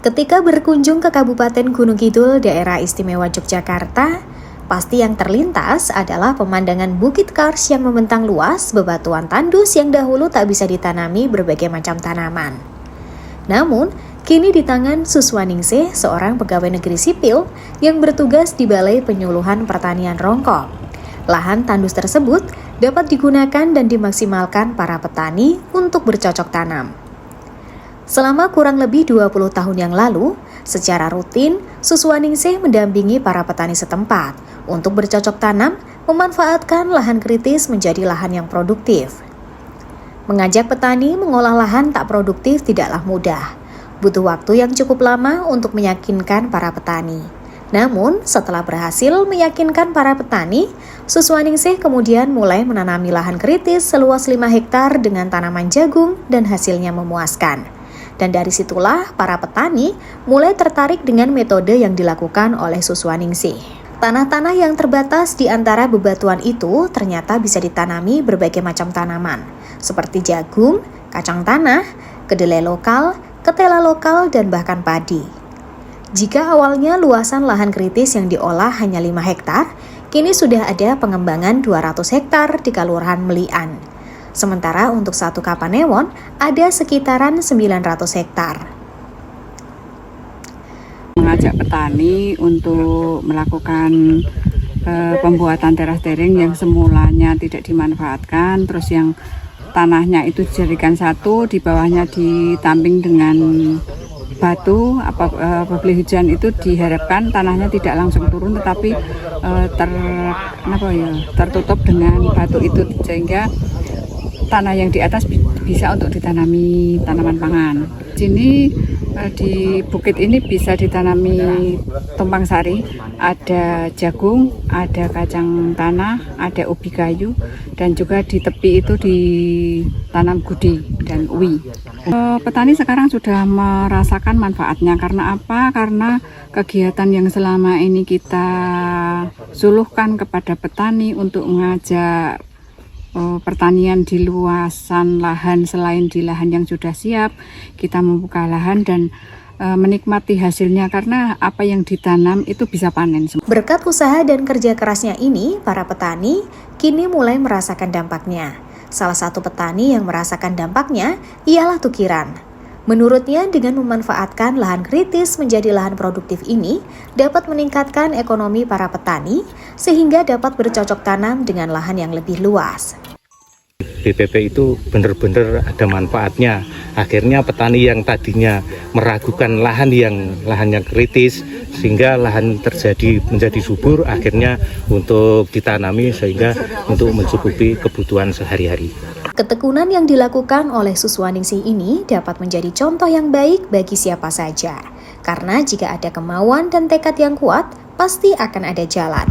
Ketika berkunjung ke Kabupaten Gunung Kidul, daerah istimewa Yogyakarta, pasti yang terlintas adalah pemandangan Bukit Kars yang membentang luas, bebatuan tandus yang dahulu tak bisa ditanami berbagai macam tanaman. Namun, kini di tangan Suswaningsih, seorang pegawai negeri sipil yang bertugas di Balai Penyuluhan Pertanian Rongkong, lahan tandus tersebut dapat digunakan dan dimaksimalkan para petani untuk bercocok tanam. Selama kurang lebih 20 tahun yang lalu, secara rutin, Suswaningsih mendampingi para petani setempat untuk bercocok tanam, memanfaatkan lahan kritis menjadi lahan yang produktif. Mengajak petani mengolah lahan tak produktif tidaklah mudah. Butuh waktu yang cukup lama untuk meyakinkan para petani. Namun, setelah berhasil meyakinkan para petani, Suswaningsih kemudian mulai menanami lahan kritis seluas 5 hektar dengan tanaman jagung dan hasilnya memuaskan. Dan dari situlah para petani mulai tertarik dengan metode yang dilakukan oleh Suswaningsih. Tanah-tanah yang terbatas di antara bebatuan itu ternyata bisa ditanami berbagai macam tanaman, seperti jagung, kacang tanah, kedelai lokal, ketela lokal, dan bahkan padi. Jika awalnya luasan lahan kritis yang diolah hanya 5 hektar, kini sudah ada pengembangan 200 hektar di Kelurahan Melian. Sementara untuk satu Kapanewon ada sekitaran 900 hektar. Mengajak petani untuk melakukan pembuatan teras tering yang semulanya tidak dimanfaatkan, terus yang tanahnya itu dijadikan satu, di bawahnya ditamping dengan batu. Apabila hujan itu diharapkan tanahnya tidak langsung turun, tetapi tertutup dengan batu itu, sehingga tanah yang di atas bisa untuk ditanami tanaman pangan. Sini di bukit ini bisa ditanami tumpang sari, ada jagung, ada kacang tanah, ada ubi kayu, dan juga di tepi itu ditanam gudi dan uwi. Petani sekarang sudah merasakan manfaatnya. Karena apa? Karena kegiatan yang selama ini kita suluhkan kepada petani untuk mengajak pertanian di luasan lahan selain di lahan yang sudah siap, kita membuka lahan dan menikmati hasilnya, karena apa yang ditanam itu bisa panen. Berkat usaha dan kerja kerasnya ini, para petani kini mulai merasakan dampaknya. Salah satu petani yang merasakan dampaknya ialah Tukiran. Menurutnya, dengan memanfaatkan lahan kritis menjadi lahan produktif ini dapat meningkatkan ekonomi para petani sehingga dapat bercocok tanam dengan lahan yang lebih luas. BPP itu benar-benar ada manfaatnya. Akhirnya petani yang tadinya meragukan lahan yang kritis, sehingga lahan menjadi subur, akhirnya untuk ditanami sehingga untuk mencukupi kebutuhan sehari-hari. Ketekunan yang dilakukan oleh Suswaningsih ini dapat menjadi contoh yang baik bagi siapa saja. Karena jika ada kemauan dan tekad yang kuat, pasti akan ada jalan.